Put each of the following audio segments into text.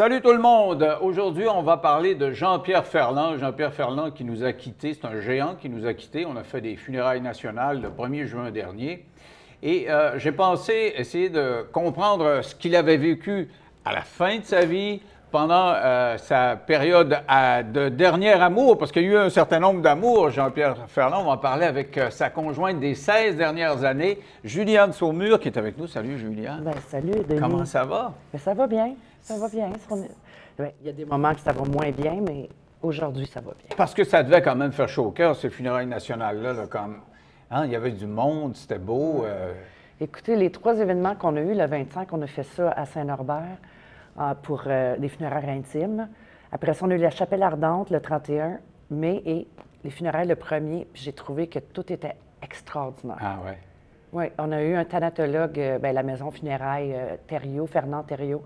Salut tout le monde! Aujourd'hui, on va parler de Jean-Pierre Ferland. Jean-Pierre Ferland qui nous a quittés, c'est un géant qui nous a quittés. On a fait des funérailles nationales le 1er juin dernier. Et j'ai pensé essayer de comprendre ce qu'il avait vécu à la fin de sa vie, pendant sa période de dernier amour, parce qu'il y a eu un certain nombre d'amours, Jean-Pierre Ferland. On va en parler avec sa conjointe des 16 dernières années, Juliane Saumur, qui est avec nous. Salut, Juliane. Bien, salut, Denis. Comment ça va? Bien, ça va bien. Ça va bien. Bien, il y a des moments que ça va moins bien, mais aujourd'hui, ça va bien. Parce que ça devait quand même faire chaud au cœur, ces funérailles nationales-là. Là, comme, hein, il y avait du monde, c'était beau. Écoutez, les 3 événements qu'on a eus, le 25, on a fait ça à Saint-Norbert pour des funérailles intimes. Après ça, on a eu la chapelle ardente le 31 mai et les funérailles le 1er. Puis j'ai trouvé que tout était extraordinaire. Ah ouais. Oui, on a eu un thanatologue, la maison funéraille Thériault, Fernand Thériault.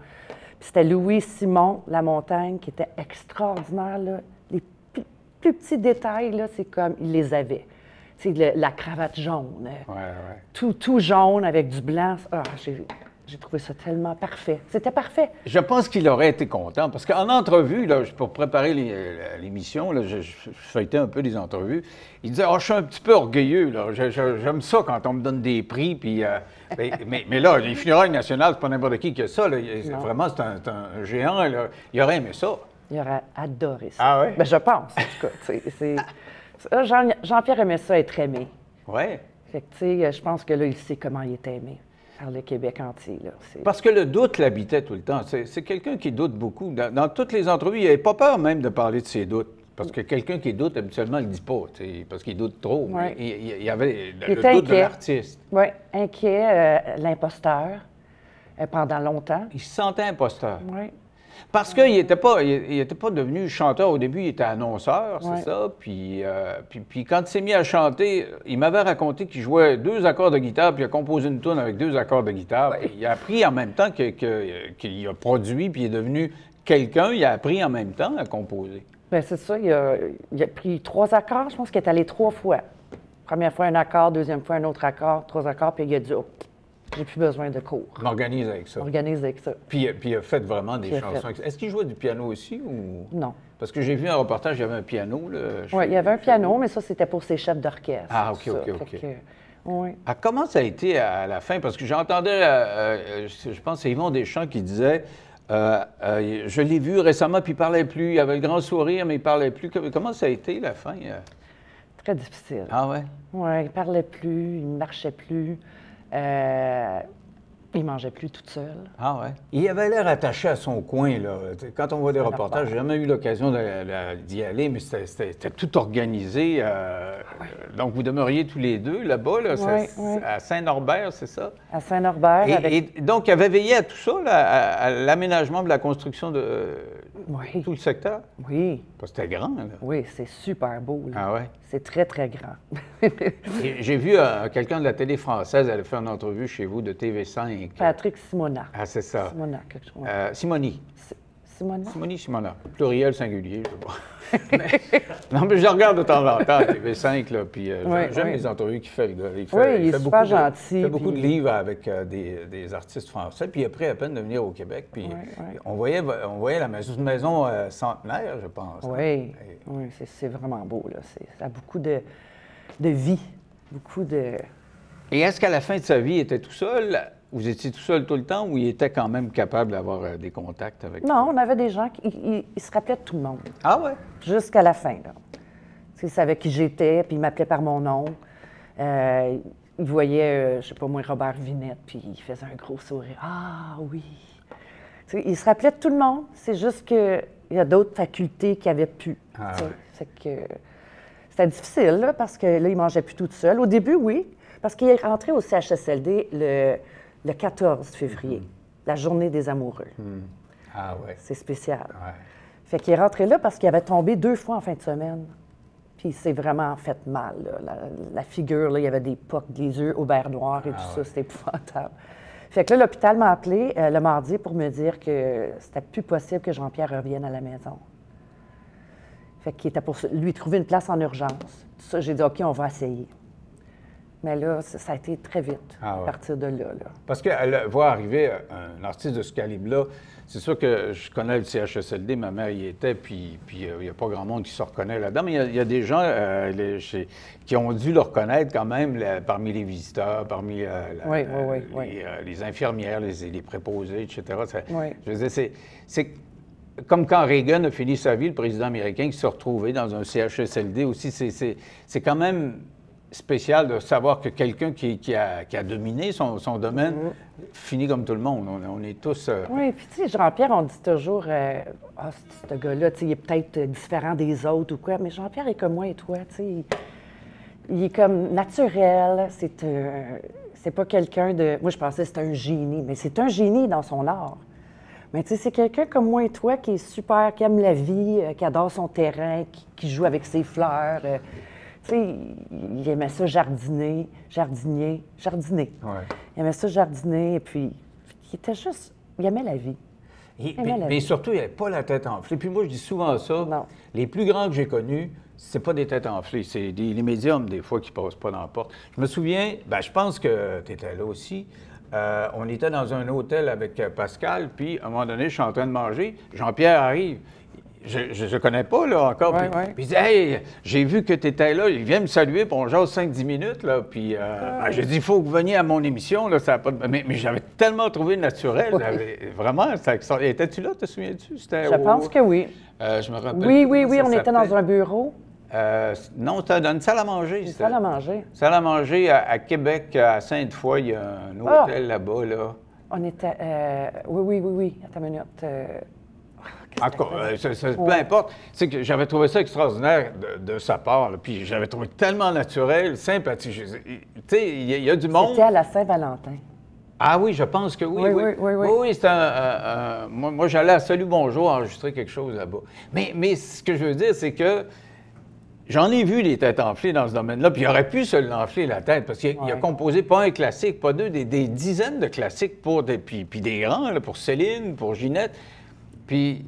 Puis c'était Louis-Simon Lamontagne qui était extraordinaire, là. Les plus petits détails, là, c'est comme il les avait. Tu sais, la cravate jaune. Tout jaune avec du blanc. Ah, j'ai trouvé ça tellement parfait. C'était parfait. Je pense qu'il aurait été content, parce qu'en entrevue, là, pour préparer l'émission, je feuilletais un peu les entrevues, il disait « Ah, je suis un petit peu orgueilleux, là. J'aime ça quand on me donne des prix. » Puis, mais là, les funérailles nationales, c'est pas n'importe qui a ça. Là. Vraiment, c'est un géant. Là. Il aurait aimé ça. Il aurait adoré ça. Ah oui? Bien, je pense, en tout cas. Jean-Pierre aimait ça, être aimé. Oui. Fait que, tu sais, je pense que là, il sait comment il est aimé par le Québec entier. Là. Parce que le doute l'habitait tout le temps. C'est quelqu'un qui doute beaucoup. Dans toutes les entrevues, il n'avait pas peur même de parler de ses doutes. Parce que quelqu'un qui doute, habituellement, il ne le dit pas, parce qu'il doute trop. Ouais. Il y avait le doute inquiet. de l'artiste. Oui, inquiet, l'imposteur, pendant longtemps. Il se sentait imposteur. Oui. Parce qu'il n'était pas devenu chanteur au début, il était annonceur, Ouais. c'est ça. Puis quand il s'est mis à chanter, il m'avait raconté qu'il jouait 2 accords de guitare, puis il a composé une tune avec 2 accords de guitare. Ouais. Il a appris en même temps qu'il a produit, puis il est devenu quelqu'un. Il a appris en même temps à composer. Bien, c'est ça. Il a pris 3 accords. Je pense qu'il est allé 3 fois. Première fois, un accord. Deuxième fois, un autre accord. 3 accords. Puis il a dit oh, j'ai plus besoin de cours. Je m'organise avec ça. Organise avec ça. Puis il a fait vraiment des chansons. Est-ce qu'il jouait du piano aussi ou... Non. Parce que j'ai vu un reportage, il y avait un piano. Oui, il y avait un piano, mais ça, c'était pour ses chefs d'orchestre. Ah, OK. Oui. Ah, comment ça a été à la fin? Parce que j'entendais, je pense que c'est Yvon Deschamps qui disait je l'ai vu récemment, puis il ne parlait plus. Il avait le grand sourire, mais il ne parlait plus. Comment ça a été la fin? Très difficile. Ah ouais? Oui, il ne parlait plus, il ne marchait plus. Il ne mangeait plus toute seule. Ah ouais? Il avait l'air attaché à son coin, là. Quand on voit des reportages, j'ai jamais eu l'occasion d'y aller, mais c'était tout organisé. Donc, vous demeuriez tous les deux là-bas, là, à Saint-Norbert, c'est ça? À Saint-Norbert. Et donc, il avait veillé à tout ça, là, à l'aménagement de la construction de tout le secteur? Oui. Parce que c'était grand, là. Oui, c'est super beau. Là. Ah ouais? C'est très, très grand. J'ai vu quelqu'un de la télé française aller faire une entrevue chez vous de TV5. Patrick Simona. Ah, c'est ça. Simona, quelque chose. Simoni. Simona? Simona. Pluriel, singulier, je sais pas. Non, mais je le regarde de temps en temps, TV5, là, puis j'aime les entrevues qu'il fait, le gars. Il est super gentil. Il fait beaucoup de livres avec des artistes français, puis il a pris la peine de venir au Québec, puis on voyait la maison centenaire, je pense. Oui, oui, c'est vraiment beau, là. Ça a beaucoup de vie, beaucoup de... Et est-ce qu'à la fin de sa vie, il était tout seul? Vous étiez tout seul tout le temps ou il était quand même capable d'avoir des contacts avec... Non, on avait des gens qui se rappelaient de tout le monde. Ah ouais? Jusqu'à la fin, là. Il savait qui j'étais, puis il m'appelait par mon nom. Il voyait, je sais pas moi, Robert Vinette, puis il faisait un gros sourire. Ah oui! Il se rappelait de tout le monde. C'est juste qu'il y a d'autres facultés qui avaient pu. Ah ouais. C'est que c'était difficile, là, parce que là, il mangeait plus tout seul. Au début, oui, parce qu'il est rentré au CHSLD le 14 février, la journée des amoureux. Ah ouais. C'est spécial. Ouais. Fait qu'il est rentré là parce qu'il avait tombé 2 fois en fin de semaine. Puis il s'est vraiment fait mal, là. La figure, là, il y avait des pocs, des yeux au beurre noir et tout ça, c'était épouvantable. Fait que là, l'hôpital m'a appelé le mardi pour me dire que c'était plus possible que Jean-Pierre revienne à la maison. Fait qu'il était pour lui trouver une place en urgence. Tout ça, j'ai dit, OK, on va essayer. Mais là, ça a été très vite Ah ouais. à partir de là. Parce que voir arriver un artiste de ce calibre-là, c'est sûr que je connais le CHSLD, ma mère y était, puis il n'y a pas grand monde qui se reconnaît là-dedans, mais il y a des gens qui ont dû le reconnaître quand même parmi les visiteurs, parmi les infirmières, les préposés, etc. Je veux dire, c'est comme quand Reagan a fini sa vie, le président américain qui s'est retrouvé dans un CHSLD aussi, c'est quand même spécial de savoir que quelqu'un qui a dominé son domaine finit comme tout le monde. On est tous... Oui, puis tu sais, Jean-Pierre, on dit toujours, ah, ce gars-là, tu sais, il est peut-être différent des autres ou quoi, mais Jean-Pierre est comme moi et toi, tu sais. Il est comme naturel, c'est pas quelqu'un de... Moi, je pensais que c'était un génie, mais c'est un génie dans son art. Mais tu sais, c'est quelqu'un comme moi et toi qui est super, qui aime la vie, qui adore son terrain, qui joue avec ses fleurs. Tu sais, il aimait ça jardiner. Ouais. Il aimait ça jardiner, et puis il était juste... Il aimait la vie. Mais surtout, il n'avait pas la tête enflée. Puis moi, je dis souvent ça. Non. Les plus grands que j'ai connus, c'est pas des têtes enflées, c'est les médiums, des fois, qui passent pas dans la porte. Je me souviens, je pense que tu étais là aussi. On était dans un hôtel avec Pascal, puis à un moment donné, je suis en train de manger. Jean-Pierre arrive. Je ne connais pas, là, encore. Puis il dit « Hey, j'ai vu que tu étais là. » Il vient me saluer, puis on jase 5-10 minutes, là. Puis j'ai dit « Il faut que vous veniez à mon émission, là. » Ça a pas de... Mais j'avais tellement trouvé naturel. Vraiment, étais-tu là, te souviens-tu? Je pense que oui. Je me rappelle. Oui, on était dans un bureau. Non, c'était dans une salle à manger. Une salle à manger. Salle à manger à Québec, à Sainte-Foy. Il y a un hôtel là-bas, là. On était... Oui. Attends une minute. Encore, peu importe. C'est que j'avais trouvé ça extraordinaire de sa part. Là, puis j'avais trouvé tellement naturel, sympathique. Tu sais, il y a du monde... C'était à la Saint-Valentin. Ah oui, je pense que oui. Oui, c'était moi, j'allais à Salut Bonjour enregistrer quelque chose là-bas. Mais ce que je veux dire, c'est que j'en ai vu des têtes enflées dans ce domaine-là, puis il aurait pu se l'enfler la tête, parce qu'il a composé pas un classique, pas deux, des dizaines de classiques puis des grands, là, pour Céline, pour Ginette. Puis...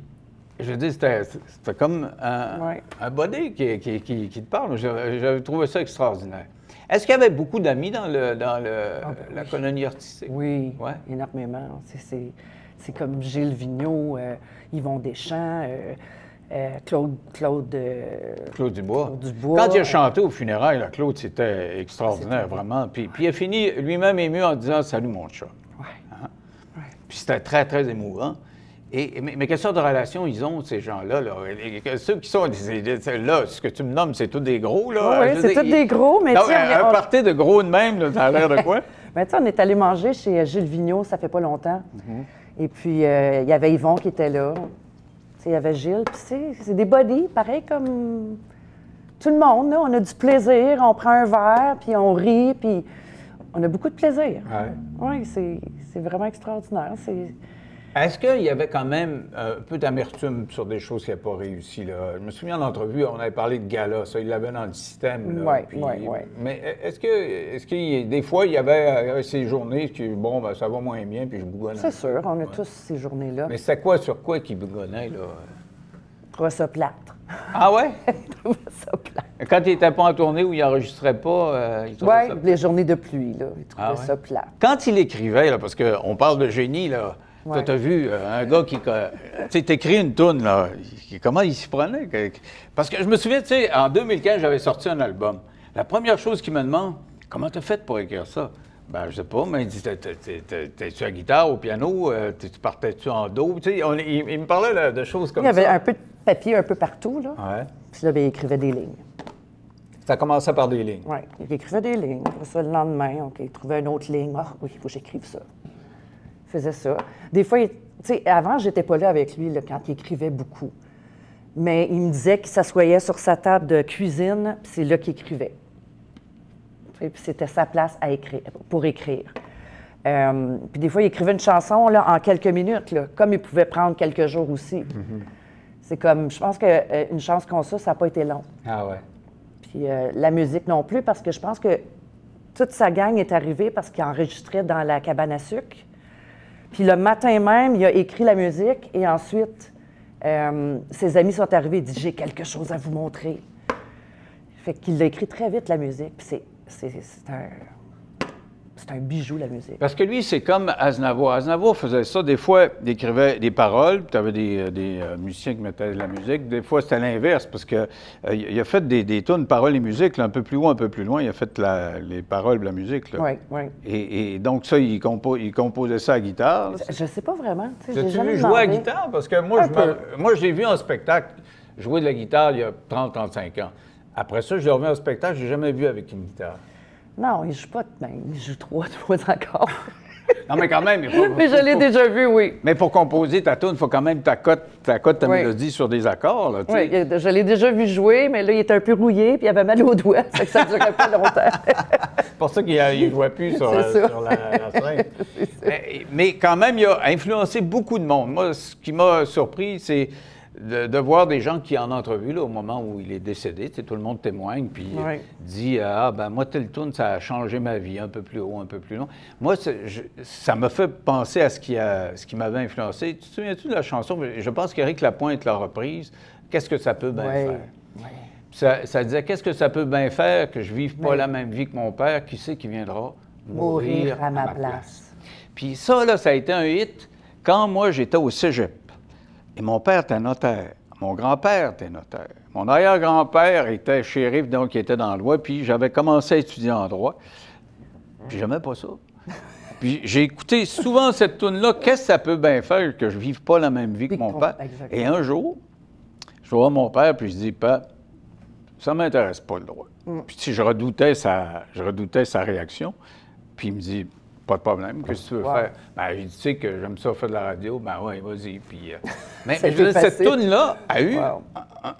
Je veux dire, c'était comme un body qui te parle. J'avais trouvé ça extraordinaire. Est-ce qu'il y avait beaucoup d'amis dans la colonie artistique? Oui, énormément. C'est comme Gilles Vigneault, Yvon Deschamps, Claude Dubois. Quand il a chanté aux funérailles, là, Claude, c'était extraordinaire, vraiment. Puis il a fini lui-même ému en disant « Salut, mon chat ». Puis c'était très, très émouvant. Mais quelle sorte de relation ils ont, ces gens-là? Là? Ceux qui sont... Là, ce que tu me nommes, c'est tous des gros, là? Oui, c'est tous des gros, mais... Non, un party de gros de même, là, ça a l'air de quoi? Bien, tu sais, on est allé manger chez Gilles Vigneault, ça fait pas longtemps. Et puis, il y avait Yvon qui était là. Tu sais, il y avait Gilles. Puis, c'est des buddies, pareil comme tout le monde, là. On a du plaisir, on prend un verre, puis on rit, puis on a beaucoup de plaisir. Oui, c'est vraiment extraordinaire. Est-ce qu'il y avait quand même un peu d'amertume sur des choses qui n'avaient pas réussi, là? Je me souviens en entrevue, on avait parlé de gala, ça, il l'avait dans le système, là. Oui. Mais est-ce que des fois, il y avait ces journées qui, bon, ben, ça va moins bien, puis je bougonnais? C'est sûr, on a tous ces journées-là. Mais c'est quoi, sur quoi qu'il bougonnait, là? Je trouvais ça plate. Ah ouais? Je trouvais ça plate. Quand il n'était pas en tournée ou il n'enregistrait pas, il trouvait ça plate? Les journées de pluie, là, il trouvait ça plate. Quand il écrivait, là, parce qu'on parle de génie, là, tu as vu un gars qui... Tu sais, t'écris une toune, là. Comment il s'y prenait? Parce que je me souviens, tu sais, en 2015, j'avais sorti un album. La première chose qu'il me demande, comment t'as fait pour écrire ça? Ben, je sais pas, mais il dit, t'es-tu à guitare, au piano? Tu partais-tu en do? Tu sais, il me parlait là, de choses comme ça. Il y avait un peu de papier un peu partout, là. Puis là, ben, il écrivait des lignes. Ça commençait par des lignes? Oui, il écrivait des lignes. Après ça, le lendemain, OK, il trouvait une autre ligne. Ah oui, il faut que j'écrive ça. Il faisait ça. Des fois, tu sais, avant, j'étais pas là avec lui là, quand il écrivait beaucoup. Mais il me disait qu'il s'assoyait sur sa table de cuisine, puis c'est là qu'il écrivait. Puis c'était sa place à écrire, pour écrire. Puis des fois, il écrivait une chanson là, en quelques minutes, là, comme il pouvait prendre quelques jours aussi. C'est comme, je pense qu'une chanson comme ça n'a pas été long. Ah ouais. Puis la musique non plus, parce que je pense que toute sa gang est arrivée parce qu'il enregistrait dans la cabane à sucre. Puis le matin même, il a écrit la musique et ensuite, ses amis sont arrivés et dit « J'ai quelque chose à vous montrer ». Fait qu'il a écrit très vite, la musique. Puis c'est un bijou, la musique. Parce que lui, c'est comme Aznavour. Aznavour faisait ça. Des fois, il écrivait des paroles, puis tu avais des musiciens qui mettaient de la musique. Des fois, c'était l'inverse, parce que il a fait des tunes, paroles et musique, là, un peu plus haut, un peu plus loin. Il a fait les paroles de la musique. Oui, oui. Et donc, ça, il composait ça à guitare. Je ne sais pas vraiment. As-tu vu jouer à la guitare? Parce que moi, je l'ai vu en spectacle jouer de la guitare il y a 30-35 ans. Après ça, je l'ai revu en spectacle, je l'ai jamais vu avec une guitare. Non, il ne joue pas de même. Il joue trois accords. Non, mais quand même, mais je l'ai déjà vu, oui. Mais pour composer ta tune, il faut quand même ta mélodie sur des accords. Là, oui, je l'ai déjà vu jouer, mais là, il était un peu rouillé, puis il avait mal aux doigts, ça ne durait pas longtemps. C'est pour ça qu'il ne jouait plus sur la scène. Mais quand même, il a influencé beaucoup de monde. Moi, ce qui m'a surpris, c'est de voir des gens qui, en entrevue, là, au moment où il est décédé, tout le monde témoigne, puis dit « Ah, ben moi, telle tune, ça a changé ma vie, un peu plus haut, un peu plus long. » Moi, ça m'a fait penser à ce qui m'avait influencé. Tu te souviens-tu de la chanson? Je pense qu'Éric Lapointe l'a reprise. « Qu'est-ce que ça peut bien faire? » Ça disait « Qu'est-ce que ça peut bien faire que je vive pas la même vie que mon père? Qui sait qui viendra mourir à ma place? » Puis ça, là, ça a été un hit quand moi, j'étais au cégep. Et mon père était notaire. Mon grand-père était notaire. Mon arrière-grand-père était shérif, donc il était dans le droit. Puis j'avais commencé à étudier en droit. Puis j'aimais pas ça. Puis j'ai écouté souvent cette toune-là. Qu'est-ce que ça peut bien faire que je vive pas la même vie que mon père? Exactement. Et un jour, je vois mon père, puis je dis, Père, ça m'intéresse pas le droit. Puis je redoutais sa réaction. Puis il me dit, pas de problème, qu'est-ce que tu veux faire? Ben, il dit, tu sais que j'aime ça faire de la radio. Ben oui, vas-y. Puis, mais cette toune-là a eu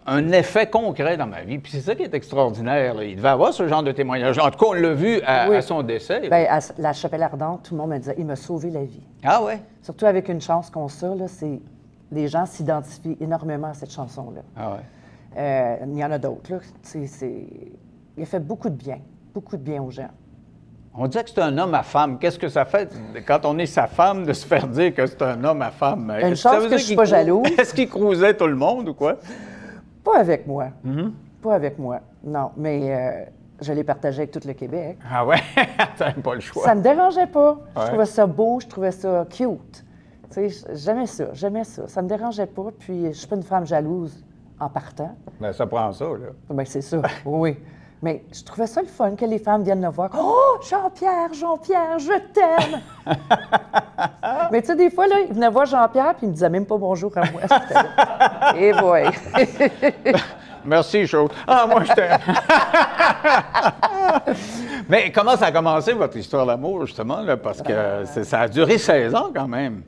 un effet concret dans ma vie. Puis c'est ça qui est extraordinaire. Là. Il devait avoir ce genre de témoignage. En tout cas, on l'a vu à son décès. Bien, à la Chapelle Ardente, tout le monde me disait, il m'a sauvé la vie. Ah ouais? Surtout avec une chance qu'on ça, là, les gens s'identifient énormément à cette chanson-là. Ah ouais? Il y en a d'autres. Là. Il a fait beaucoup de bien aux gens. On disait que c'est un homme à femme. Qu'est-ce que ça fait quand on est sa femme de se faire dire que c'est un homme à femme? Une chance que je ne suis pas jalouse. Est-ce qu'il crousait tout le monde ou quoi? Pas avec moi. Pas avec moi, non. Mais je l'ai partagé avec tout le Québec. Ah ouais? T'avais pas le choix. Ça me dérangeait pas. Je trouvais ça beau, je trouvais ça cute. Tu sais, j'aimais ça. Ça me dérangeait pas. Puis je suis pas une femme jalouse en partant. Bien, ça prend ça, là. Bien, c'est ça, oui. Mais je trouvais ça le fun que les femmes viennent le voir. « Oh, Jean-Pierre, je t'aime! » Mais tu sais, des fois, là, ils venaient voir Jean-Pierre puis ils me disaient même pas bonjour à moi. Et boy! Merci, chose. Ah, moi, je t'aime! Mais comment ça a commencé, votre histoire d'amour, justement, là? Parce que ça a duré 16 ans, quand même.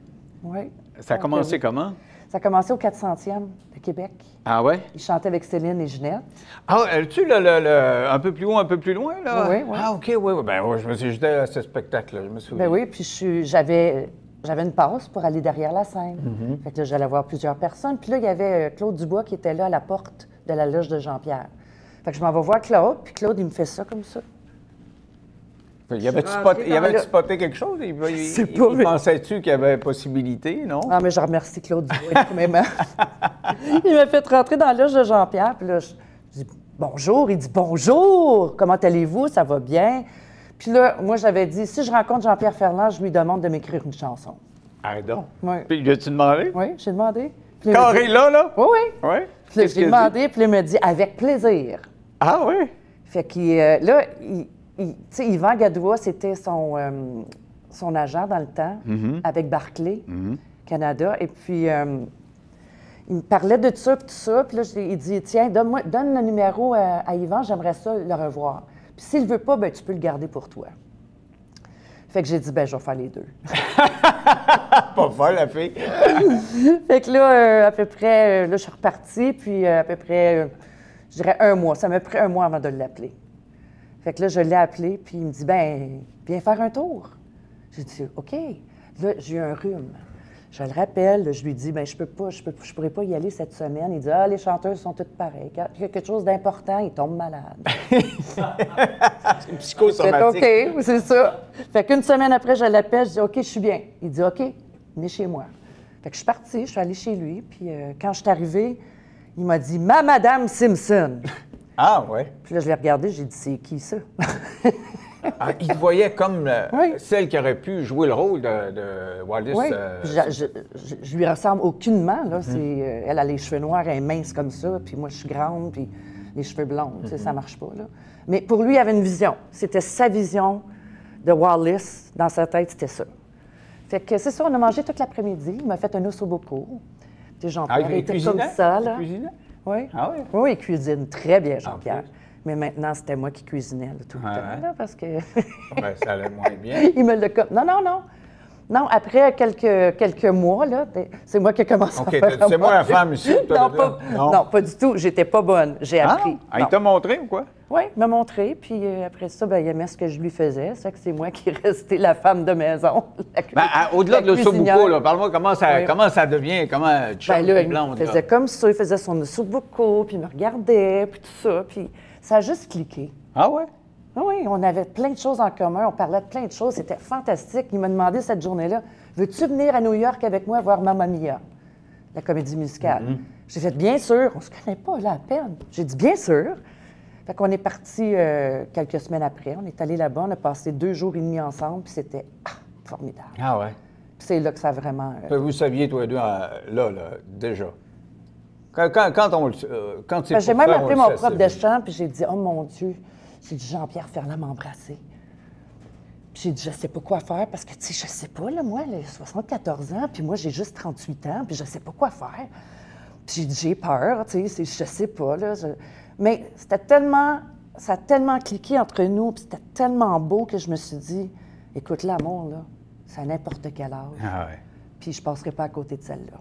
Oui. Ça a commencé comment? Ça a commencé au 400e de Québec. Ah ouais? Il chantait avec Céline et Ginette. Ah, tu un peu plus haut, un peu plus loin, là? Oui, oui. Ah, OK, oui. Ben oui, j'étais à ce spectacle-là, je me souviens. Ben oui, puis j'avais une passe pour aller derrière la scène. Fait que là, j'allais voir plusieurs personnes. Puis là, il y avait Claude Dubois qui était là à la porte de la loge de Jean-Pierre. Fait que je m'en vais voir Claude, puis Claude, il me fait ça comme ça. Il avait-tu spoté quelque chose? Il pensait-tu qu'il y avait possibilité, non? Ah, mais je remercie Claude Dubois énormément. Il m'a fait rentrer dans la loge de Jean-Pierre, puis là, je dis « Bonjour ». Il dit « Bonjour, comment allez-vous? Ça va bien? » Puis là, moi, j'avais dit « Si je rencontre Jean-Pierre Ferland, je lui demande de m'écrire une chanson. » Ah donc? Oui. Puis lui as-tu demandé? Oui, j'ai demandé. Carré là? Oui, oui. Oui? Puis là, j'ai demandé, puis il m'a dit « Avec plaisir. » Ah oui? Fait qu'il, là, tu sais, Yvan Gadoua, c'était son agent dans le temps, avec Barclay, Canada. Et puis, il me parlait de ça, puis tout ça. Puis là, il dit, tiens, donne le numéro à Yvan, j'aimerais ça le revoir. Puis s'il ne veut pas, ben tu peux le garder pour toi. Fait que j'ai dit, ben je vais faire les deux. Pas folle, la fille. Fait que là, à peu près, là, je suis repartie, puis à peu près, je dirais 1 mois. Ça m'a pris 1 mois avant de l'appeler. Fait que là, je l'ai appelé, puis il me dit, ben viens faire un tour. J'ai dit, OK. Là, j'ai eu un rhume. Je le rappelle, là, je lui dis, ben je pourrais pas y aller cette semaine. Il dit, ah, les chanteuses sont toutes pareilles. Quand il y a quelque chose d'important, ils tombent malades. C'est une psychosomatique. C'est OK, c'est ça. Fait qu'une semaine après, je l'appelle, je dis, OK, je suis bien. Il dit, OK, venez chez moi. Fait que je suis partie, je suis allée chez lui, puis quand je suis arrivée, il m'a dit, Madame Simpson. Ah, oui. Puis là, je l'ai regardé, j'ai dit, c'est qui ça? Ah, il te voyait comme Oui. celle qui aurait pu jouer le rôle de Wallis. Oui. Je lui ressemble aucunement, là. Elle a les cheveux noirs, elle est mince comme ça, puis moi, je suis grande, puis les cheveux blonds, tu sais, ça marche pas, là. Mais pour lui, il avait une vision. C'était sa vision de Wallis. Dans sa tête, c'était ça. Fait que c'est ça, on a mangé toute l'après-midi. Il m'a fait un ossobuco. Puis Jean-Pierre était comme ça, là. Il cuisinait? Oui. Ah oui? Oui, il cuisine très bien, Jean-Pierre. Ah, mais maintenant, c'était moi qui cuisinais là, tout le temps, là, parce que... Ben, ça allait moins bien. Il me l'a... Non, non, non. Non, après quelques mois, là, c'est moi qui ai commencé à faire... C'est moi la femme ici? Non, pas du tout. J'étais pas bonne. J'ai appris. Ah, il t'a montré ou quoi? Oui, il m'a montré. Puis après ça, ben, il aimait ce que je lui faisais. C'est moi qui est restée la femme de maison. Au-delà de l'ossobuco, parle-moi comment ça devient, comment tu chantes là, blonde. Il faisait comme ça, il faisait son ossobuco, puis il me regardait, puis tout ça. Puis ça a juste cliqué. Ah ouais? Oui, on avait plein de choses en commun, on parlait de plein de choses, c'était fantastique. Il m'a demandé cette journée-là, veux-tu venir à New York avec moi voir Mamma Mia, la comédie musicale? J'ai fait, bien sûr, on se connaît pas là à peine. J'ai dit, bien sûr. Fait qu'on est partis quelques semaines après, on est allé là-bas, on a passé 2 jours et demi ensemble, puis c'était formidable. Ah ouais? Puis c'est là que ça a vraiment... Vous saviez, toi et deux, là, déjà. Quand c'est J'ai même appelé mon prof de chant, puis j'ai dit, oh mon Dieu, j'ai dit, Jean-Pierre Ferland m'a embrassé. Puis j'ai dit, je sais pas quoi faire, parce que, tu sais, je sais pas, là, moi, j'ai 74 ans, puis moi, j'ai juste 38 ans, puis je sais pas quoi faire. Puis j'ai dit, j'ai peur, tu sais, je sais pas, là. Mais c'était tellement, ça a tellement cliqué entre nous, puis c'était tellement beau que je me suis dit, écoute, l'amour, là, c'est à n'importe quel âge. Ah ouais. Puis je passerai pas à côté de celle-là.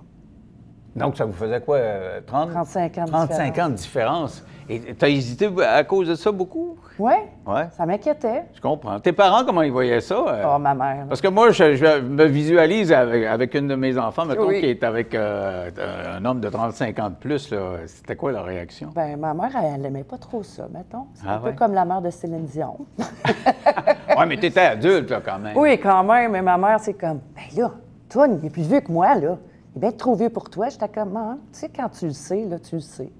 Donc, ça vous faisait quoi, 35 ans de 35 ans de différence. Et tu as hésité à cause de ça beaucoup? Oui, Ouais. ça m'inquiétait. Je comprends. Tes parents, comment ils voyaient ça? Oh, ma mère. Parce que moi, je me visualise avec une de mes enfants, mettons, Oui. qui est avec un homme de 35 ans de plus. Là. C'était quoi la réaction? Bien, ma mère, elle n'aimait pas trop ça, mettons. C'est un peu ouais? comme la mère de Céline Dion. Oui, mais tu étais adulte, là, quand même. Oui, quand même, mais ma mère, c'est comme, ben là, toi, il est plus vieux que moi, là. Il est bien trop vieux pour toi. J'étais comme, maman, tu sais, quand tu le sais, là, tu le sais.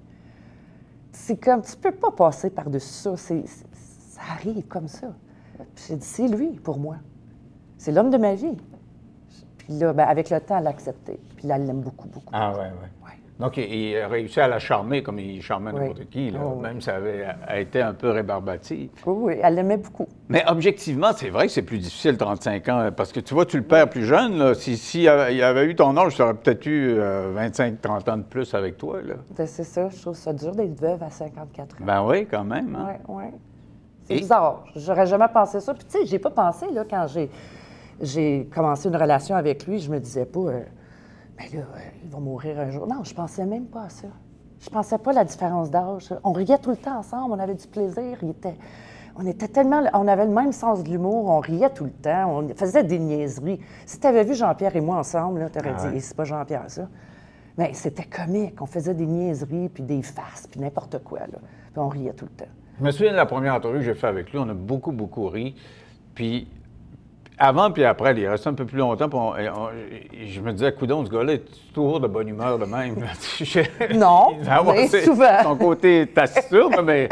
C'est comme, tu peux pas passer par-dessus ça. Ça arrive comme ça. Puis j'ai dit, c'est lui, pour moi. C'est l'homme de ma vie. Puis là, ben, avec le temps, elle l'a accepté. Puis là, elle l'aime beaucoup, beaucoup. Ah, oui, oui. Donc, il a réussi à la charmer comme il charmait n'importe qui, là. Oh, même si elle a été un peu rébarbative. Oui, elle l'aimait beaucoup. Mais objectivement, c'est vrai que c'est plus difficile, 35 ans, parce que tu vois, tu le perds plus jeune. Là. Si il avait eu ton âge, tu aurais peut-être eu 25-30 ans de plus avec toi. Là. Ben, c'est ça, je trouve ça dur d'être veuve à 54 ans. Ben oui, quand même. Hein? Oui, oui. C'est bizarre. J'aurais jamais pensé ça. Puis, tu sais, j'ai pas pensé, là, quand j'ai commencé une relation avec lui, je me disais pas, ben là, il va mourir un jour. Non, je pensais même pas à ça. Je pensais pas à la différence d'âge. On riait tout le temps ensemble, on avait du plaisir. On était tellement... On avait le même sens de l'humour, on riait tout le temps, on faisait des niaiseries. Si tu avais vu Jean-Pierre et moi ensemble, tu aurais dit, hey, c'est pas Jean-Pierre, ça. Mais c'était comique. On faisait des niaiseries, puis des farces, puis n'importe quoi, là. Puis on riait tout le temps. Je me souviens de la première entrevue que j'ai faite avec lui. On a beaucoup, beaucoup ri. Puis avant puis après, il restait un peu plus longtemps. Puis je me disais, coudonc, ce gars-là est toujours de bonne humeur de même. Non, mais souvent. Son côté taciturne, mais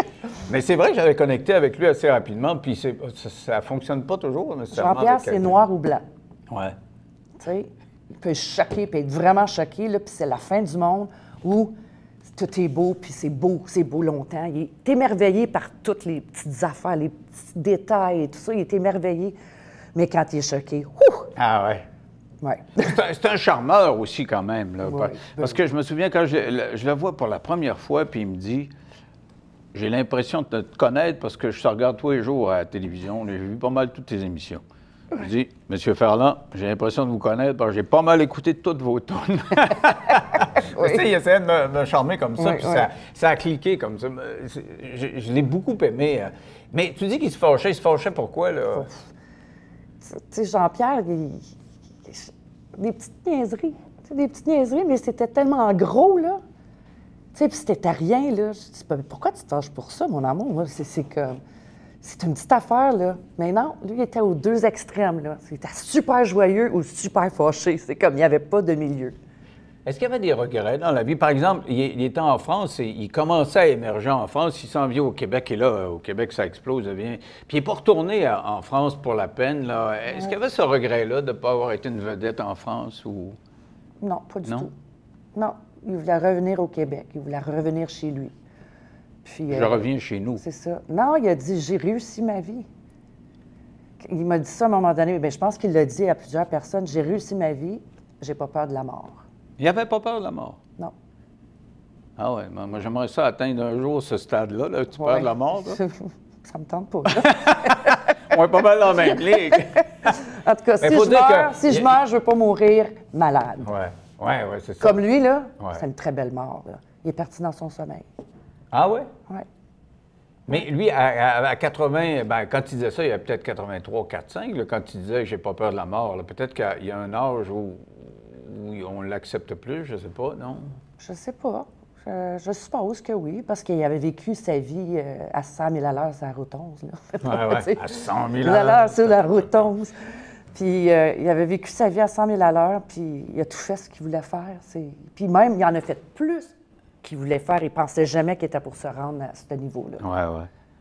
c'est vrai que j'avais connecté avec lui assez rapidement. Puis ça ne fonctionne pas toujours nécessairement. Jean-Pierre, c'est noir ou blanc. Oui. Tu sais, il peut choquer, puis être vraiment choqué, là, puis c'est la fin du monde où tout est beau, puis c'est beau longtemps. Il est émerveillé par toutes les petites affaires, les petits détails et tout ça. Il est émerveillé. Mais quand il est choqué, Ah ouais. Ouais. C'est un charmeur aussi quand même. Là, Oui, parce que je me souviens quand je le vois pour la première fois, puis il me dit, j'ai l'impression de te connaître parce que je te regarde tous les jours à la télévision. J'ai vu pas mal toutes tes émissions. Je dis, Monsieur Ferland, j'ai l'impression de vous connaître parce que j'ai pas mal écouté toutes vos tunes. Oui. Tu sais, il essayait de me charmer comme ça, Oui, puis oui. ça a cliqué comme ça. Je l'ai beaucoup aimé. Mais tu dis qu'il se fâchait. Il se fâchait pourquoi, là? Tu sais, Jean-Pierre, des petites niaiseries. Tu sais, des petites niaiseries, mais c'était tellement gros, là. Tu sais, puis c'était à rien, là. Je dis, pourquoi tu te fâches pour ça, mon amour? Moi, c'est comme... C'est une petite affaire, là. Mais non, lui, il était aux deux extrêmes, là. C'était super joyeux ou super fâché. C'est comme, il n'y avait pas de milieu. Est-ce qu'il y avait des regrets dans la vie? Par exemple, il était en France et il commençait à émerger en France. Il s'en vient au Québec et là, au Québec, ça explose. Puis il n'est pas retourné en France pour la peine. Est-ce qu'il y avait ce regret-là de ne pas avoir été une vedette en France? Ou... Non, pas du tout. Non, il voulait revenir au Québec. Il voulait revenir chez lui. Puis, je reviens chez nous. C'est ça. Non, il a dit, j'ai réussi ma vie. Il m'a dit ça à un moment donné. Bien, je pense qu'il l'a dit à plusieurs personnes. J'ai réussi ma vie, j'ai pas peur de la mort. Il n'avait pas peur de la mort? Non. Ah oui, moi j'aimerais ça atteindre un jour ce stade-là. Là. Tu peur de la mort? Là? Ça me tente pas. On est pas mal dans la même ligue. En tout cas, si je meurs, je veux pas mourir malade. Oui, c'est ça. Comme lui, là, c'est une très belle mort. Là. Il est parti dans son sommeil. Ah oui? Oui. Mais lui, à 80, quand il disait ça, il y a peut-être 83, 45, là, quand il disait « j'ai pas peur de la mort », peut-être qu'il y a un âge où on l'accepte plus, je sais pas, non? Je sais pas. Je suppose que oui, parce qu'il avait vécu sa vie à 100 000 à l'heure sur la route 11. Oui, à 100 000 à l'heure sur la route 11. Puis il avait vécu sa vie à 100 000 à l'heure, puis il a tout fait ce qu'il voulait faire. Puis même, il en a fait plus qu'il voulait faire. Il pensait jamais qu'il était pour se rendre à ce niveau-là.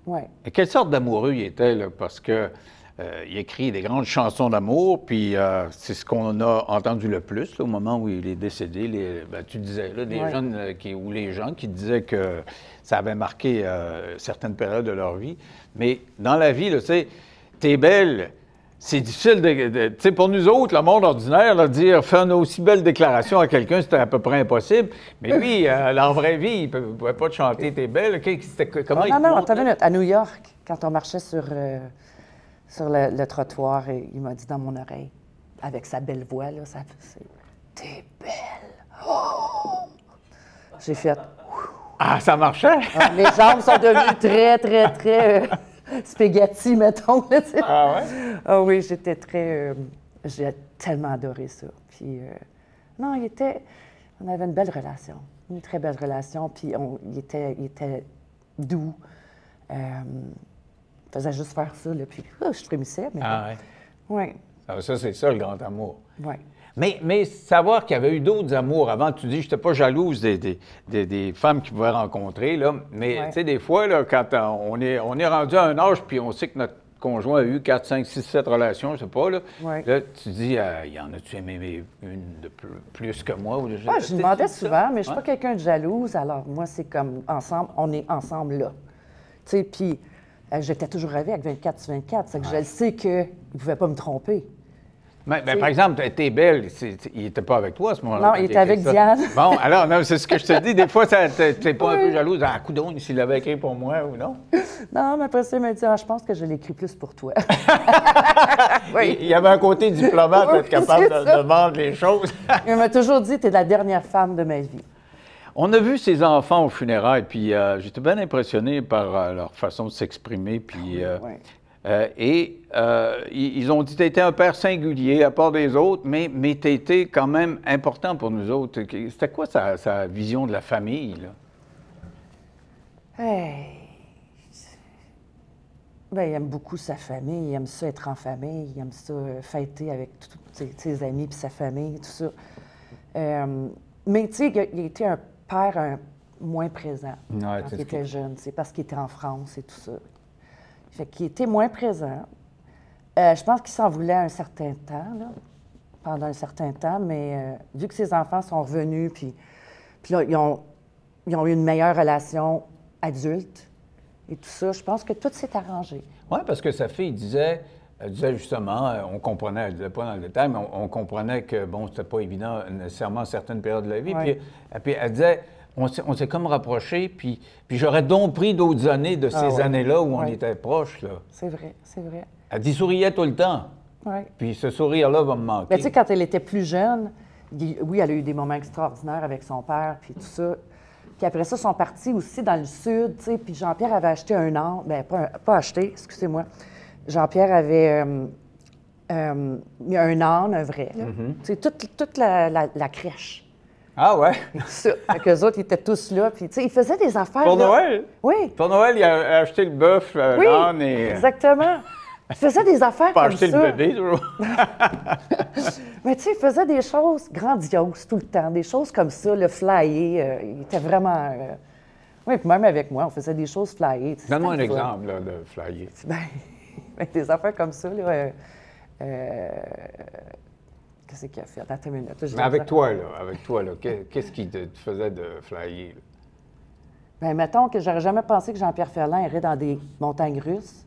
Oui. Et quelle sorte d'amoureux il était, là? Parce que il écrit des grandes chansons d'amour, puis c'est ce qu'on a entendu le plus là, au moment où il est décédé. Tu disais, là, des jeunes ou les gens qui disaient que ça avait marqué certaines périodes de leur vie. Mais dans la vie, tu sais, t'es belle. C'est difficile tu sais, pour nous autres, le monde ordinaire, là, dire faire une aussi belle déclaration à quelqu'un, c'était à peu près impossible. Mais lui, en vraie vie, il ne pouvait pas te chanter « T'es belle ». Comment non, attends une minute. À New York, quand on marchait sur le trottoir, il m'a dit dans mon oreille, avec sa belle voix, là, ça faisait « T'es belle! Oh! » J'ai fait « Ah, ça marchait? Mes jambes sont devenues très, très, très... spaghetti, mettons. Là, ah ouais? Ah oui, j'étais très... j'ai tellement adoré ça. Puis, non, on avait une belle relation, une très belle relation. Puis, il était doux. Il faisait juste faire ça, là, puis je frémissais. Mais, ah oui? Oui. Ah, ça, c'est ça, le grand amour. Oui. Mais savoir qu'il y avait eu d'autres amours avant, tu dis, je n'étais pas jalouse des femmes qu'il pouvait rencontrer, là, mais tu sais, des fois, là, quand on est rendu à un âge, puis on sait que notre conjoint a eu 4, 5, 6, 7 relations, je sais pas, là, là tu dis, y en a-tu aimé une de plus que moi? Ou je demandais souvent, mais je ne suis pas quelqu'un de jalouse, alors moi, c'est comme ensemble, on est ensemble là. Tu sais, puis j'étais toujours avec 24 sur 24, c'est que je le sais qu'il ne pouvait pas me tromper. Mais, par exemple, t'es belle, il n'était pas avec toi à ce moment-là. Non, il était avec Diane. Bon, alors, c'est ce que je te dis. Des fois, t'es pas un peu jalouse. Ah, coudonc, s'il l'avait écrit pour moi ou non? Non, mais après ça, il m'a dit, je pense que je l'ai écrit plus pour toi. Oui. Il y avait un côté diplomate, être capable de vendre les choses. Il m'a toujours dit, t'es la dernière femme de ma vie. On a vu ces enfants aux funérailles, puis j'étais bien impressionné par leur façon de s'exprimer, puis... ils ont dit, tu étais un père singulier à part des autres, mais tu été quand même important pour nous autres. C'était quoi sa vision de la famille, là? Bien, il aime beaucoup sa famille, il aime ça être en famille, il aime ça fêter avec tous ses amis puis sa famille, tout ça. Mais tu sais, il a été un père moins présent quand il était jeune, c'est parce qu'il était en France et tout ça. Fait qu'il était moins présent. Je pense qu'il s'en voulait un certain temps, là, pendant un certain temps, mais vu que ses enfants sont revenus, puis là, ils ont eu une meilleure relation adulte et tout ça, je pense que tout s'est arrangé. Oui, parce que sa fille disait justement, on comprenait, elle ne disait pas dans le détail, mais on comprenait que, bon, c'était pas évident nécessairement certaines périodes de la vie. Puis elle disait... On s'est comme rapprochés, puis j'aurais donc pris d'autres années de ces années-là où on était proches, là. C'est vrai, c'est vrai. Elle dit souriait tout le temps. Oui. Puis ce sourire-là va me manquer. Mais tu sais, quand elle était plus jeune, oui, elle a eu des moments extraordinaires avec son père, puis tout ça. Puis après ça, ils sont partis aussi dans le sud, tu sais, puis Jean-Pierre avait acheté un âne, bien, pas acheté, excusez-moi. Jean-Pierre avait mis un âne, un vrai, là. Tu sais, toute la crèche. Ah ouais? Ça. Fait qu'eux autres, ils étaient tous là. Puis, tu sais, ils faisaient des affaires. Pour Noël? Oui. Pour Noël, il a acheté le bœuf, l'âne et... Exactement. Il faisait des affaires Pas comme acheter ça. le bébé, toujours. Mais tu sais, il faisait des choses grandioses tout le temps, des choses comme ça, le flyer. Il était vraiment... Oui, puis même avec moi, on faisait des choses flyées. Donne-moi un C'était le fun. exemple là, de flyer. Ben, avec des affaires comme ça, là. Qu'est-ce qu'il a fait? Attends une minute. Là, Mais avec toi, qu'est-ce qui te faisait de flyer? Là? Bien, mettons que j'aurais jamais pensé que Jean-Pierre Ferland irait dans des montagnes russes.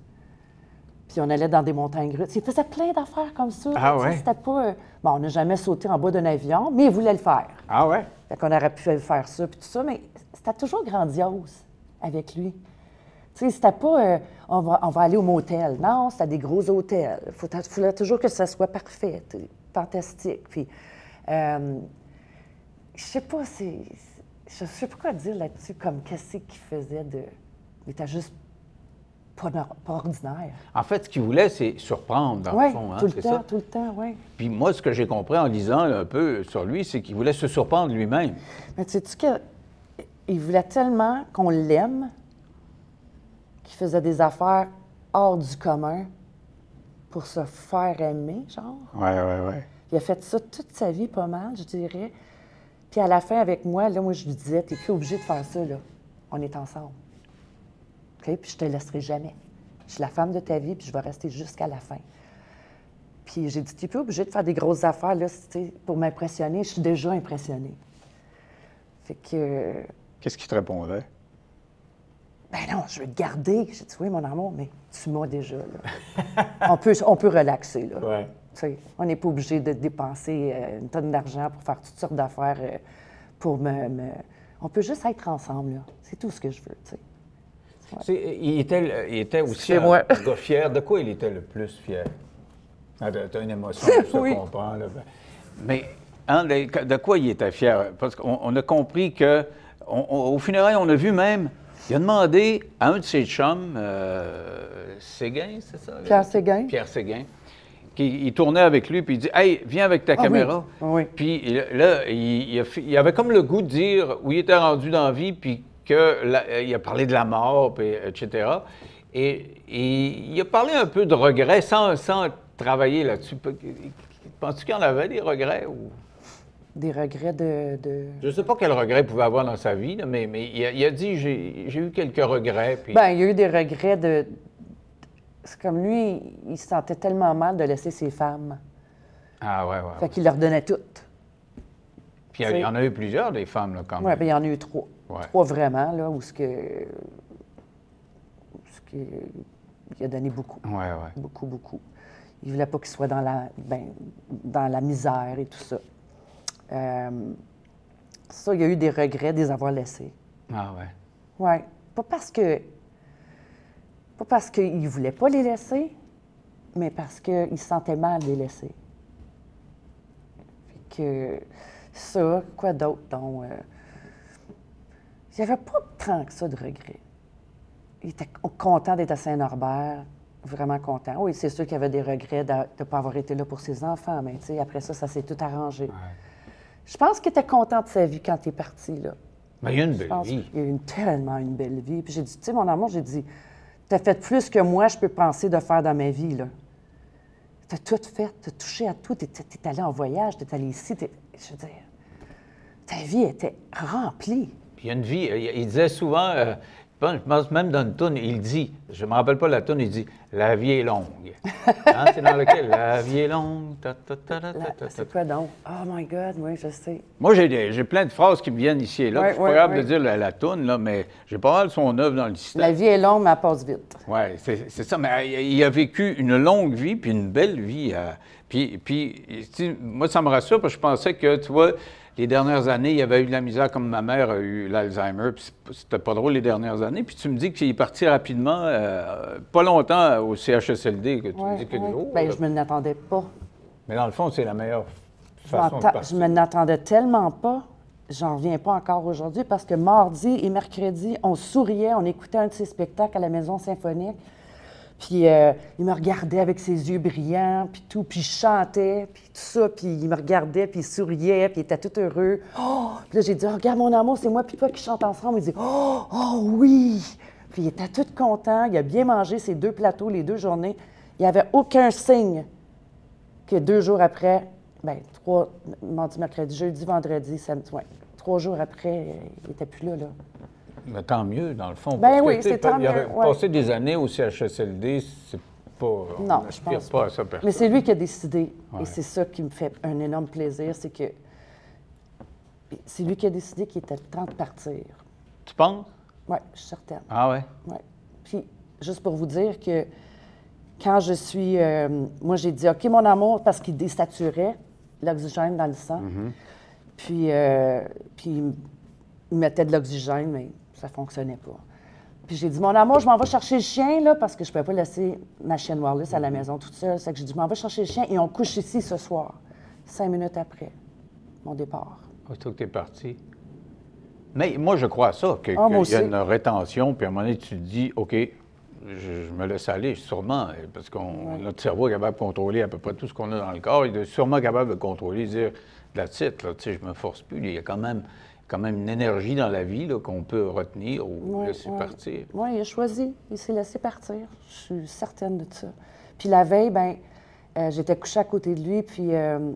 Puis on allait dans des montagnes russes. Il faisait plein d'affaires comme ça. Ah Tu sais, ouais? C'était pas... bon, on n'a jamais sauté en bas d'un avion, mais il voulait le faire. Ah ouais? Fait qu'on aurait pu faire ça, puis tout ça, mais c'était toujours grandiose avec lui. Tu sais, c'était pas on va aller au motel. Non, c'était des gros hôtels. Il fallait toujours que ça soit parfait, fantastique. Puis, je sais pas, je sais pas quoi dire là-dessus, comme qu'est-ce qu'il faisait de. Il était juste pas ordinaire. En fait, ce qu'il voulait, c'est surprendre, dans Oui, le fond, hein, c'est ça? tout le temps, oui. Puis moi, ce que j'ai compris en lisant un peu sur lui, c'est qu'il voulait se surprendre lui-même. Mais tu sais-tu qu'il voulait tellement qu'on l'aime qu'il faisait des affaires hors du commun pour se faire aimer, genre. Oui, oui, oui. Il a fait ça toute sa vie, pas mal, je dirais. Puis à la fin, avec moi, là, moi, je lui disais, t'es plus obligé de faire ça, là. On est ensemble. OK? Puis je te laisserai jamais. Je suis la femme de ta vie, puis je vais rester jusqu'à la fin. Puis j'ai dit, t'es plus obligé de faire des grosses affaires, là, tu sais, pour m'impressionner. Je suis déjà impressionnée. Fait que... Qu'est-ce qu'il te répondait? Ben non, je veux te garder. J'ai dit, oui, mon amour, mais tu m'as déjà, là. on peut relaxer, là. Oui. Tu sais, on n'est pas obligé de dépenser une tonne d'argent pour faire toutes sortes d'affaires pour On peut juste être ensemble, là. C'est tout ce que je veux, tu sais. Ouais. Il était aussi C'est moi. un gars fier. De quoi il était le plus fier? Ah, t'as une émotion, je Oui. comprends. Là. Mais hein, de quoi il était fier? Parce qu'on a compris que, au funérailles, on a vu même, il a demandé à un de ses chums, Séguin, c'est ça? Pierre Séguin. Pierre Séguin. Il tournait avec lui, puis il dit « Hey, viens avec ta caméra. Oui. Puis là, il avait comme le goût de dire où il était rendu dans la vie, puis qu'il a parlé de la mort, puis, etc. Et il a parlé un peu de regrets sans travailler là-dessus. Penses-tu qu'il en avait des regrets? Ou... Des regrets de... Je ne sais pas quel regret il pouvait avoir dans sa vie, là, mais il a dit « J'ai eu quelques regrets. » Puis... Bien, il y a eu des regrets de... C'est comme lui, il se sentait tellement mal de laisser ses femmes. Ah ouais. Fait qu'il leur donnait toutes. Puis il y en a eu plusieurs, des femmes, là, quand même. Oui, bien, il y en a eu 3. Ouais. 3 vraiment, là, où il a donné beaucoup. Oui. Beaucoup, beaucoup. Il ne voulait pas qu'il soit dans la misère et tout ça. Ça, il y a eu des regrets de les avoir laissés. Ah ouais. Oui. Pas parce qu'il ne voulait pas les laisser, mais parce qu'il se sentait mal de les laisser. Fait que ça, quoi d'autre? Donc, il n'y avait pas tant que ça de regrets. Il était content d'être à Saint-Norbert, vraiment content. Oui, c'est sûr qu'il y avait des regrets de ne pas avoir été là pour ses enfants, mais tu sais, après ça s'est tout arrangé. Ouais. Je pense qu'il était content de sa vie quand il est parti, là. Mais il y a une Je belle pense vie. qu'il a eu tellement une belle vie. Puis j'ai dit, tu sais, mon amour, j'ai dit, t'as fait plus que moi, je peux penser de faire dans ma vie, là. T'as tout fait, t'as touché à tout, t'es allé en voyage, t'es allé ici, je veux dire, ta vie était remplie. Puis il y a une vie, il disait souvent, je pense même dans une toune, il dit, je ne me rappelle pas la toune, il dit « La vie est longue ». Hein, c'est dans lequel « La vie est longue ». C'est quoi donc? Oh my God, oui, je sais. Moi, j'ai plein de phrases qui me viennent ici et là. Ouais, Je suis pas capable ouais. de dire la toune, là, mais j'ai pas mal son œuvre dans le système. La vie est longue, mais elle passe vite. Oui, c'est ça. Mais il a vécu une longue vie, puis une belle vie. Puis tu sais, moi, ça me rassure, parce que je pensais que, tu vois, les dernières années, il y avait eu de la misère, comme ma mère a eu l'Alzheimer, puis c'était pas drôle les dernières années. Puis tu me dis qu'il est parti rapidement, pas longtemps au CHSLD, que tu me dis quelques jours. Bien, je ne m'en attendais pas. Mais dans le fond, c'est la meilleure façon de partir. Je ne m'en attendais tellement pas. J'en reviens pas encore aujourd'hui parce que mardi et mercredi, on souriait, on écoutait un de ses spectacles à la Maison Symphonique. Puis il me regardait avec ses yeux brillants, puis tout, puis je chantais, puis tout ça, puis il me regardait, puis il souriait, puis il était tout heureux. Oh! Puis là, j'ai dit, oh, regarde mon amour, c'est moi puis toi qui chante ensemble. Il dit, oh oui! Puis il était tout content, il a bien mangé ses 2 plateaux les 2 journées. Il n'y avait aucun signe que 2 jours après, bien, 3, mardi, mercredi, jeudi, vendredi, samedi, ouais, 3 jours après, il n'était plus là. Mais tant mieux, dans le fond. Ben oui, c'est tant mieux. Passer des années au CHSLD, c'est pas... Non, je pense pas. À ça, personne. Mais c'est lui qui a décidé. Ouais. Et c'est ça qui me fait un énorme plaisir, c'est que c'est lui qui a décidé qu'il était temps de partir. Tu penses? Oui, je suis certaine. Ah ouais? Oui. Puis, juste pour vous dire que quand je suis... moi, j'ai dit, OK, mon amour, parce qu'il désaturait l'oxygène dans le sang. Puis il mettait de l'oxygène, mais ça ne fonctionnait pas. Puis j'ai dit, mon amour, je m'en vais chercher le chien, là, parce que je ne pouvais pas laisser ma chienne Wallace à la maison toute seule. C'est que j'ai dit, je m'en vais chercher le chien et on couche ici ce soir. 5 minutes après mon départ. Aussitôt que tu es parti. Mais moi, je crois à ça, qu'il y a une rétention, puis à un moment donné, tu te dis, OK, je me laisse aller, sûrement, parce que notre cerveau est capable de contrôler à peu près tout ce qu'on a dans le corps. Il est sûrement capable de contrôler, dire, de la titre, là, tu sais, je me force plus. Il y a quand même une énergie dans la vie qu'on peut retenir ou laisser partir. Oui, il a choisi. Il s'est laissé partir. Je suis certaine de ça. Puis la veille, bien, j'étais couchée à côté de lui, puis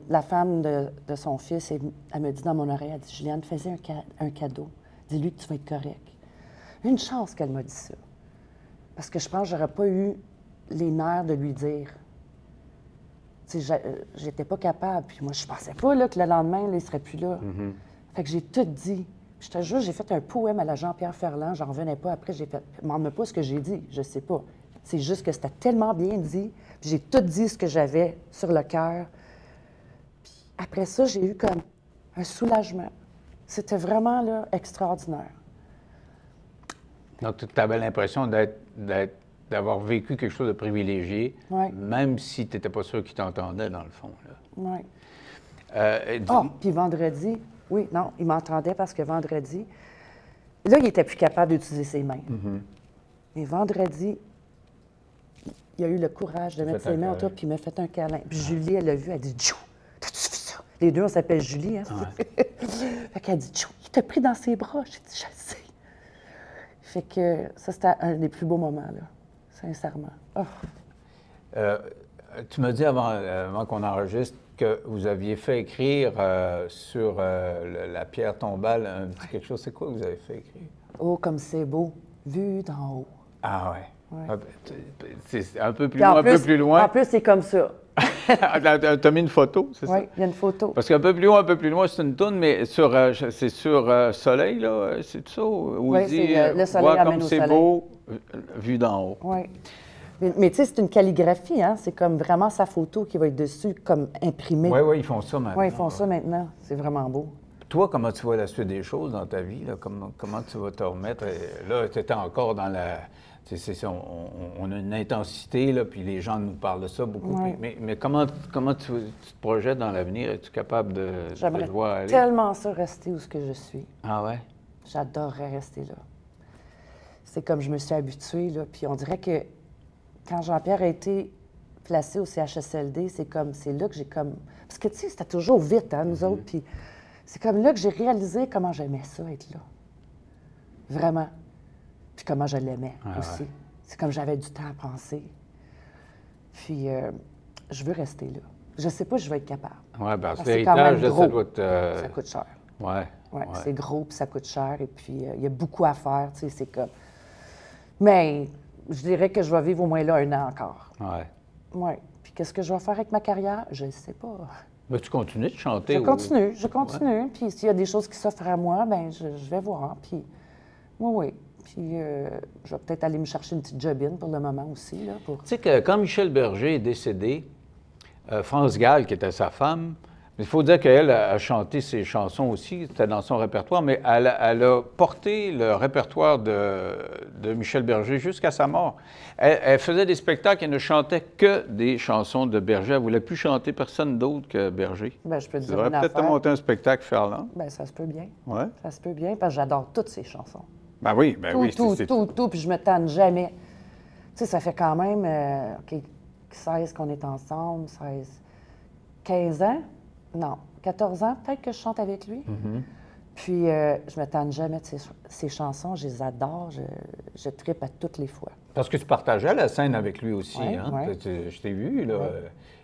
la femme de son fils, elle me dit dans mon oreille, elle dit, Juliane, fais-y un cadeau. Dis-lui que tu vas être correct. Une chance qu'elle m'a dit ça. Parce que je pense que j'aurais pas eu les nerfs de lui dire. Tu sais, j'étais pas capable. Puis moi, je pensais pas là, que le lendemain, là, il serait plus là. Fait que j'ai tout dit. Je te jure, j'ai fait un poème à la Jean-Pierre Ferland. J'en revenais pas après. J'ai fait, demande-moi pas ce que j'ai dit. Je sais pas. C'est juste que c'était tellement bien dit. Puis j'ai tout dit ce que j'avais sur le cœur. Puis après ça, j'ai eu comme un soulagement. C'était vraiment là, extraordinaire. Donc, tu avais l'impression d'avoir vécu quelque chose de privilégié, même si tu n'étais pas sûr qu'il t'entendait, dans le fond. Oui. Puis vendredi, oui, non, il m'entendait parce que vendredi, là, il n'était plus capable d'utiliser ses mains. Mais vendredi, il a eu le courage de mettre ses mains autour, puis il m'a fait un câlin. Puis Julie, elle l'a vu, elle dit, Tchou, t'as-tu vu ça? Les deux, on s'appelle Julie, hein? Fait qu'elle dit, Tchou, il t'a pris dans ses bras. J'ai dit, je le sais. Fait que ça, c'était un des plus beaux moments, là, sincèrement. Tu m'as dit avant qu'on enregistre que vous aviez fait écrire sur la pierre tombale un petit quelque chose. C'est quoi que vous avez fait écrire? Oh, comme c'est beau, vu d'en haut. Ah ouais. C'est un peu plus loin, un peu plus loin. En plus, c'est comme ça. T'as mis une photo, c'est ça? Oui, il y a une photo. Parce qu'un peu plus loin, c'est une toune, mais c'est sur Soleil, là, c'est ça? Où oui, il dit, le soleil amène comme au c'est soleil. beau, vu d'en haut. Oui. Mais tu sais, c'est une calligraphie, hein? C'est comme vraiment sa photo qui va être dessus, comme imprimée. Oui, ils font ça maintenant. Oui, ils font ça maintenant. C'est vraiment beau. Toi, comment tu vois la suite des choses dans ta vie? Là? Comment tu vas te remettre? Là, tu étais encore dans la... On a une intensité, là, puis les gens nous parlent de ça beaucoup. Oui. Mais comment tu te projettes dans l'avenir? Es-tu capable de te voir aller? J'aimerais tellement ça rester où ce que je suis. Ah ouais? J'adorerais rester là. C'est comme je me suis habituée, là. Puis on dirait que quand Jean-Pierre a été placé au CHSLD, c'est là que j'ai comme... Parce que, tu sais, c'était toujours vite, hein, nous autres, puis c'est comme là que j'ai réalisé comment j'aimais ça, être là. Vraiment. Puis comment je l'aimais aussi. Ouais. C'est comme j'avais du temps à penser. Puis je veux rester là. Je sais pas si je vais être capable. Oui, parce que l'héritage, ça doit être... Ça coûte cher. Oui. Ouais, c'est gros, puis ça coûte cher, et puis il y a beaucoup à faire, tu sais, c'est comme... Mais je dirais que je vais vivre au moins là 1 an encore. Oui. Oui. Puis qu'est-ce que je vais faire avec ma carrière? Je ne sais pas. Mais tu continues de chanter? Je continue. Ouais. Puis s'il y a des choses qui s'offrent à moi, bien, je vais voir. Puis, oui. Puis je vais peut-être aller me chercher une petite jobine pour le moment aussi. Là, pour... Tu sais que quand Michel Berger est décédé, France Gall, qui était sa femme, il faut dire qu'elle a chanté ses chansons aussi, c'était dans son répertoire, mais elle a porté le répertoire de Michel Berger jusqu'à sa mort. Elle faisait des spectacles et ne chantait que des chansons de Berger. Elle ne voulait plus chanter personne d'autre que Berger. Bien, je peux te dire une affaire. Tu devrais peut-être monter un spectacle Ferland. Bien, ça se peut bien. Oui? Ça se peut bien, parce que j'adore toutes ces chansons. Ben oui, Tout, puis je me tanne jamais. Tu sais, ça fait quand même, 16 qu'on est ensemble, 16, 15 ans. Non, 14 ans, peut-être que je chante avec lui. Puis, je me tanne jamais de ses chansons. Je les adore. Je trippe à toutes les fois. Parce que tu partageais la scène avec lui aussi, Ouais, hein? ouais. Je t'ai vu, là.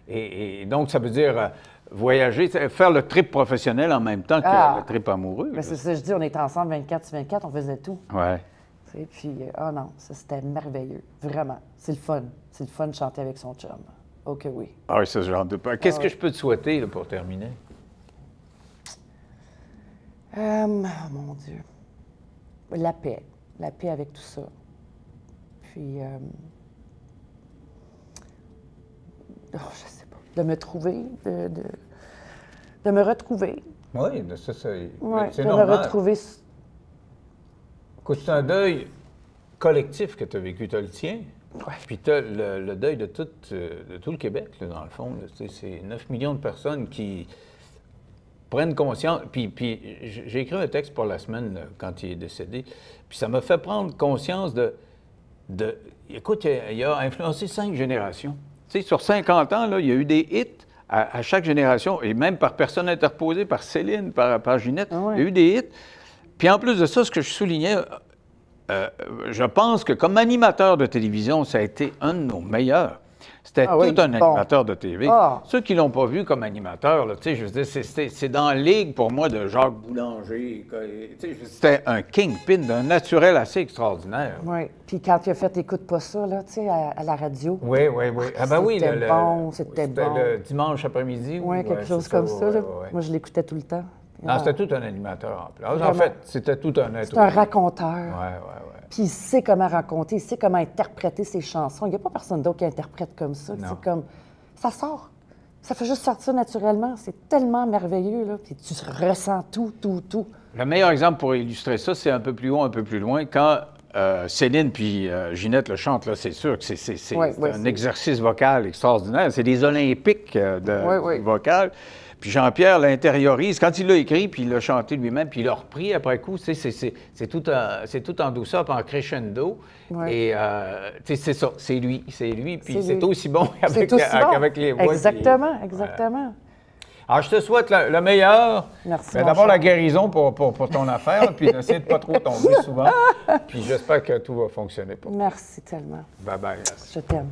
Et donc, ça veut dire voyager, faire le trip professionnel en même temps que le trip amoureux. Ben, c'est ça, je dis, on était ensemble 24/24, on faisait tout. Ouais. Tu sais, puis, oh non, ça, c'était merveilleux. Vraiment. C'est le fun. C'est le fun de chanter avec son chum. OK, oui. Ah oui, ça, je n'en doute pas. Qu'est-ce que je peux te souhaiter, là, pour terminer? Mon Dieu. La paix. La paix avec tout ça. Puis, je sais pas. De me trouver, de me retrouver. Oui, ça, Ouais, c'est de normal. me retrouver. Écoute, c'est un deuil collectif que tu as vécu, tu as le tien. Ouais. Puis tu as le deuil de tout le Québec, là, dans le fond. Là. C'est 9 millions de personnes qui prennent conscience. Puis j'ai écrit un texte pour la semaine là, quand il est décédé. Puis ça m'a fait prendre conscience de écoute, il a influencé 5 générations. Tu sais, sur 50 ans, là, il y a eu des hits à chaque génération, et même par personne interposée, par Céline, par Ginette. Ah ouais. Il y a eu des hits. Puis en plus de ça, ce que je soulignais, je pense que comme animateur de télévision, ça a été un de nos meilleurs. C'était Ah oui, tout un bon. animateur de TV. Ah. Ceux qui ne l'ont pas vu comme animateur, là, tu sais, je veux dire, c'est dans la ligue pour moi de Jacques Boulanger. Tu sais, c'était un kingpin d'un naturel assez extraordinaire. Oui. Puis quand il a fait Écoute pas ça, là, tu sais, à la radio. Oui, oui, oui. Ah ben oui, C'était bon, c'était bon. le dimanche après-midi. Oui, quelque chose c'est comme ça. ouais, là. ouais. Moi, je l'écoutais tout le temps. Non, c'était tout un animateur en plus. En Vraiment. fait, c'était tout un être. C'est un raconteur. Oui, oui, oui. Puis il sait comment raconter, il sait comment interpréter ses chansons. Il n'y a pas personne d'autre qui interprète comme ça. Non. C'est comme, ça sort. Ça fait juste sortir naturellement. C'est tellement merveilleux, là. Puis tu ressens tout, tout, tout. Le meilleur exemple pour illustrer ça, c'est un peu plus haut, un peu plus loin. Quand Céline puis Ginette le chantent, là, c'est sûr que c'est un exercice vocal extraordinaire. C'est des Olympiques vocal. Puis Jean-Pierre l'intériorise. Quand il l'a écrit, puis il l'a chanté lui-même, puis il l'a repris après coup, c'est tout en douceur, puis en crescendo. Ouais. Et c'est ça, c'est lui. Puis c'est lui. aussi bon C'est aussi bon. avec les voix. Exactement, exactement. Alors, je te souhaite le meilleur. Merci, Mais mon d'abord, cher. la guérison pour ton affaire, puis d'essayer de ne pas trop tomber souvent. Puis j'espère que tout va fonctionner pour toi. Merci tellement. Bye-bye. Je t'aime.